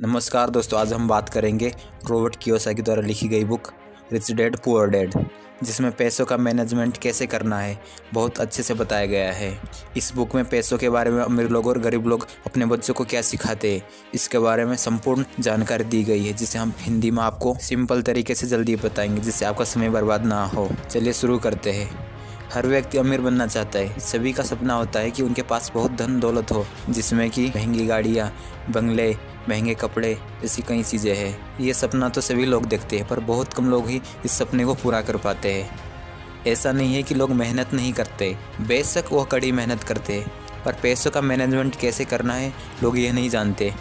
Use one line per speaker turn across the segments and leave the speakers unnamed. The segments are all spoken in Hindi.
नमस्कार दोस्तों, आज हम बात करेंगे रॉबर्ट कियोसाकी द्वारा लिखी गई book rich dad poor dad, जिसमें पैसों का मैनेजमेंट कैसे करना है बहुत अच्छे से बताया गया है। इस बुक में पैसों के बारे में अमीर लोग और गरीब लोग अपने बच्चों को क्या सिखाते हैं, इसके बारे में संपूर्ण जानकारी दी गई है, जिसे हम हिंदी में आपको सिंपल तरीके से जल्दी बताएंगे, जिससे आपका समय बर्बाद ना हो। चलिए शुरू करते हैं। हर व्यक्ति अमीर बनना चाहता है। सभी का सपना होता है कि उनके पास बहुत धन दौलत हो, जिसमें कि महंगी गाड़ियाँ, बंगले, महंगे कपड़े ऐसी कई चीज़ें हैं। ये सपना तो सभी लोग देखते हैं, पर बहुत कम लोग ही इस सपने को पूरा कर पाते हैं। ऐसा नहीं है कि लोग मेहनत नहीं करते, बेशक वह कड़ी मेहनत करते हैं, पर पैसों का मैनेजमेंट कैसे करना है लोग ये नहीं जानते।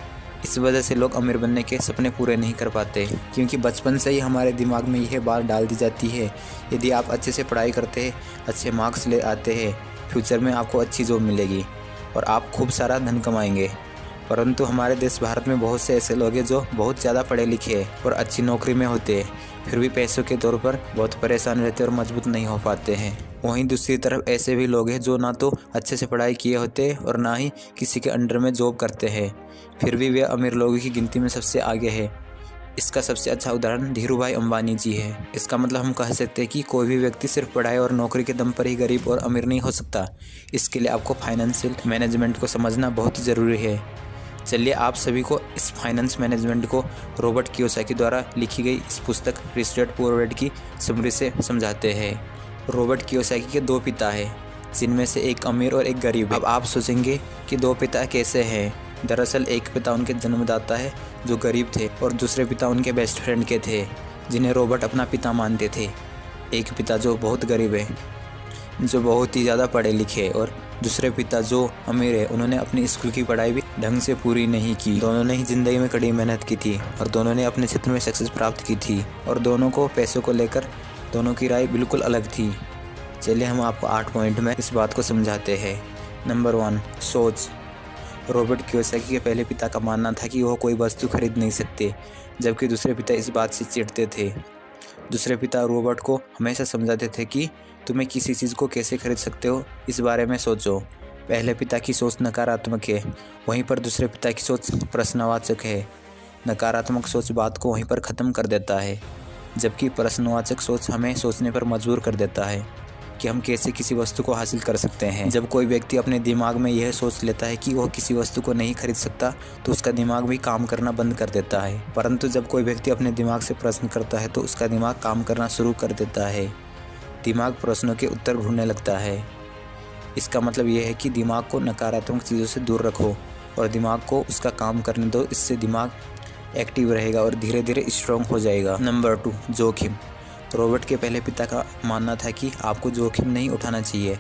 इस वजह से लोग अमीर बनने के सपने पूरे नहीं कर पाते, क्योंकि बचपन से ही हमारे दिमाग में यह बात डाल दी जाती है, यदि आप अच्छे से पढ़ाई करते हैं, अच्छे मार्क्स ले आते हैं, फ्यूचर में आपको अच्छी जॉब मिलेगी और आप खूब सारा धन कमाएंगे। परंतु हमारे देश भारत में बहुत से ऐसे लोग हैं जो बहुत ज़्यादा पढ़े लिखे हैं और अच्छी नौकरी में होते हैं, फिर भी पैसों के तौर पर बहुत परेशान रहते और मजबूत नहीं हो पाते हैं। वहीं दूसरी तरफ ऐसे भी लोग हैं जो ना तो अच्छे से पढ़ाई किए होते और ना ही किसी के अंडर में जॉब करते हैं, फिर भी वे अमीर लोगों की गिनती में सबसे आगे है। इसका सबसे अच्छा उदाहरण धीरू भाई अंबानी जी है। इसका मतलब हम कह सकते हैं कि कोई भी व्यक्ति सिर्फ पढ़ाई और नौकरी के दम पर ही गरीब और अमीर नहीं हो सकता। इसके लिए आपको फाइनेंशियल मैनेजमेंट को समझना बहुत ज़रूरी है। चलिए आप सभी को इस फाइनेंस मैनेजमेंट को रॉबर्ट कियोसाकी द्वारा लिखी गई इस पुस्तक रिच डैड पुअर डैड की समरी से समझाते हैं। रॉबर्ट कियोसाकी के दो पिता हैं, जिनमें से एक अमीर और एक गरीब है। अब आप सोचेंगे कि दो पिता कैसे हैं। दरअसल एक पिता उनके जन्मदाता है जो गरीब थे, और दूसरे पिता उनके बेस्ट फ्रेंड के थे, जिन्हें रॉबर्ट अपना पिता मानते थे। एक पिता जो बहुत गरीब है, जो बहुत ही ज़्यादा पढ़े लिखे, और दूसरे पिता जो अमीर है, उन्होंने अपनी स्कूल की पढ़ाई भी ढंग से पूरी नहीं की। दोनों ने ही ज़िंदगी में कड़ी मेहनत की थी और दोनों ने अपने क्षेत्र में सक्सेस प्राप्त की थी, और दोनों को पैसों को लेकर दोनों की राय बिल्कुल अलग थी। चलिए हम आपको 8 पॉइंट में इस बात को समझाते हैं। नंबर 1, सोच। रॉबर्ट कियोसाकी के पहले पिता का मानना था कि वह कोई वस्तु खरीद नहीं सकते, जबकि दूसरे पिता इस बात से चिढ़ते थे। दूसरे पिता रॉबर्ट को हमेशा समझाते थे कि तुम्हें किसी चीज़ को कैसे खरीद सकते हो, इस बारे में सोचो। पहले पिता की सोच नकारात्मक है, वहीं पर दूसरे पिता की सोच प्रश्नवाचक है। नकारात्मक सोच बात को वहीं पर ख़त्म कर देता है, जबकि प्रश्नवाचक सोच हमें सोचने पर मजबूर कर देता है कि हम कैसे किसी वस्तु को हासिल कर सकते हैं। जब कोई व्यक्ति अपने दिमाग में यह सोच लेता है कि वह किसी वस्तु को नहीं खरीद सकता, तो उसका दिमाग भी काम करना बंद कर देता है। परंतु जब कोई व्यक्ति अपने दिमाग से प्रश्न करता है, तो उसका दिमाग काम करना शुरू कर देता है। दिमाग प्रश्नों के उत्तर ढूंढने लगता है। इसका मतलब यह है कि दिमाग को नकारात्मक चीज़ों से दूर रखो और दिमाग को उसका काम करने दो। इससे दिमाग एक्टिव रहेगा और धीरे धीरे स्ट्रॉन्ग हो जाएगा। नंबर 2, जोखिम। रॉबर्ट के पहले पिता का मानना था कि आपको जोखिम नहीं उठाना चाहिए।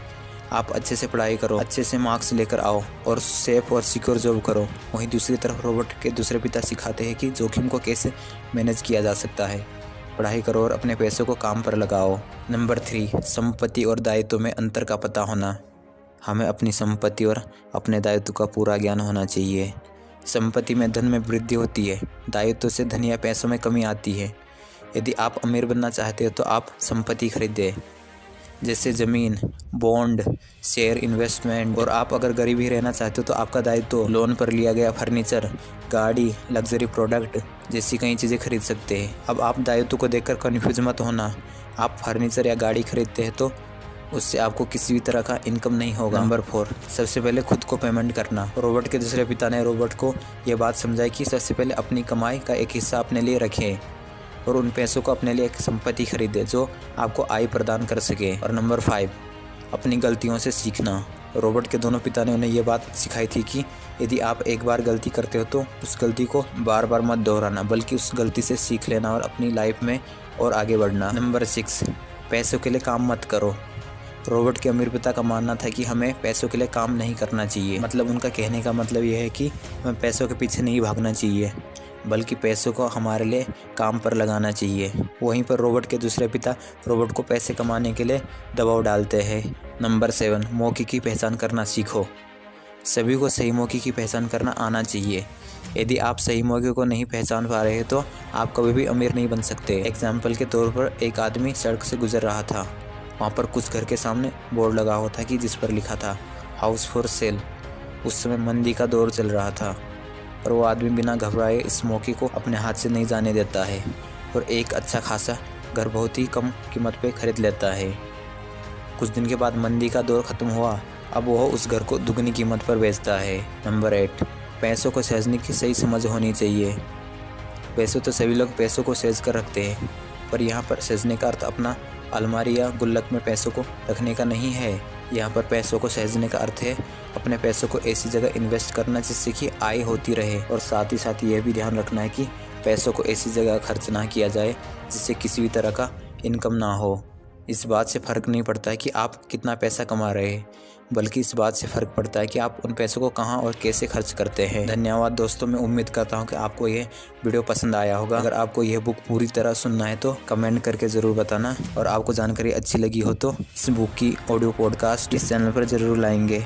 आप अच्छे से पढ़ाई करो, अच्छे से मार्क्स लेकर आओ और सेफ और सिक्योर जॉब करो। वहीं दूसरी तरफ रॉबर्ट के दूसरे पिता सिखाते हैं कि जोखिम को कैसे मैनेज किया जा सकता है। पढ़ाई करो और अपने पैसों को काम पर लगाओ। नंबर 3, संपत्ति और दायित्व में अंतर का पता होना। हमें अपनी संपत्ति और अपने दायित्व का पूरा ज्ञान होना चाहिए। संपत्ति में धन में वृद्धि होती है, दायित्व से धन या पैसों में कमी आती है। यदि आप अमीर बनना चाहते हो तो आप संपत्ति खरीदें, जैसे ज़मीन, बॉन्ड, शेयर, इन्वेस्टमेंट। और आप अगर गरीब ही रहना चाहते हो तो आपका दायित्व लोन पर लिया गया फर्नीचर, गाड़ी, लग्जरी प्रोडक्ट जैसी कई चीज़ें खरीद सकते हैं। अब आप दायित्व को देखकर कन्फ्यूज मत होना। आप फर्नीचर या गाड़ी खरीदते हैं तो उससे आपको किसी भी तरह का इनकम नहीं होगा। नंबर 4, सबसे पहले खुद को पेमेंट करना। रॉबर्ट के दूसरे पिता ने रॉबर्ट को यह बात समझाई कि सबसे पहले अपनी कमाई का एक हिस्सा अपने लिए रखें और उन पैसों को अपने लिए एक संपत्ति खरीदे जो आपको आय प्रदान कर सके। और नंबर 5, अपनी गलतियों से सीखना। रॉबर्ट के दोनों पिता ने उन्हें यह बात सिखाई थी कि यदि आप एक बार गलती करते हो तो उस गलती को बार बार मत दोहराना, बल्कि उस गलती से सीख लेना और अपनी लाइफ में और आगे बढ़ना। नंबर 6, पैसों के लिए काम मत करो। रॉबर्ट के अमीर पिता का मानना था कि हमें पैसों के लिए काम नहीं करना चाहिए। मतलब उनका कहने का मतलब यह है कि हमें पैसों के पीछे नहीं भागना चाहिए, बल्कि पैसों को हमारे लिए काम पर लगाना चाहिए। वहीं पर रॉबर्ट के दूसरे पिता रॉबर्ट को पैसे कमाने के लिए दबाव डालते हैं। नंबर 7, मौके की पहचान करना सीखो। सभी को सही मौके की पहचान करना आना चाहिए। यदि आप सही मौके को नहीं पहचान पा रहे तो आप कभी भी अमीर नहीं बन सकते। एग्जाम्पल के तौर पर एक आदमी सड़क से गुजर रहा था। वहाँ पर कुछ घर के सामने बोर्ड लगा हुआ था कि जिस पर लिखा था हाउस फॉर सेल। उस समय मंदी का दौर चल रहा था। और वो आदमी बिना घबराए इस मौके को अपने हाथ से नहीं जाने देता है और एक अच्छा खासा घर बहुत ही कम कीमत पे खरीद लेता है। कुछ दिन के बाद मंदी का दौर ख़त्म हुआ। अब वह उस घर को दुगनी कीमत पर बेचता है। नंबर 8, पैसों को सहेजने की सही समझ होनी चाहिए। वैसे तो सभी लोग पैसों को सहेज कर रखते हैं, पर यहाँ पर सहेजने का अर्थ अपना अलमारी या गुल्लक में पैसों को रखने का नहीं है। यहाँ पर पैसों को सहेजने का अर्थ है अपने पैसों को ऐसी जगह इन्वेस्ट करना जिससे कि आय होती रहे, और साथ ही साथ यह भी ध्यान रखना है कि पैसों को ऐसी जगह खर्च ना किया जाए जिससे किसी भी तरह का इनकम ना हो। इस बात से फ़र्क नहीं पड़ता है कि आप कितना पैसा कमा रहे हैं, बल्कि इस बात से फ़र्क पड़ता है कि आप उन पैसों को कहाँ और कैसे खर्च करते हैं। धन्यवाद दोस्तों, मैं उम्मीद करता हूँ कि आपको ये वीडियो पसंद आया होगा। अगर आपको यह बुक पूरी तरह सुनना है तो कमेंट करके ज़रूर बताना, और आपको जानकारी अच्छी लगी हो तो इस बुक की ऑडियो पॉडकास्ट इस चैनल पर ज़रूर लाएंगे।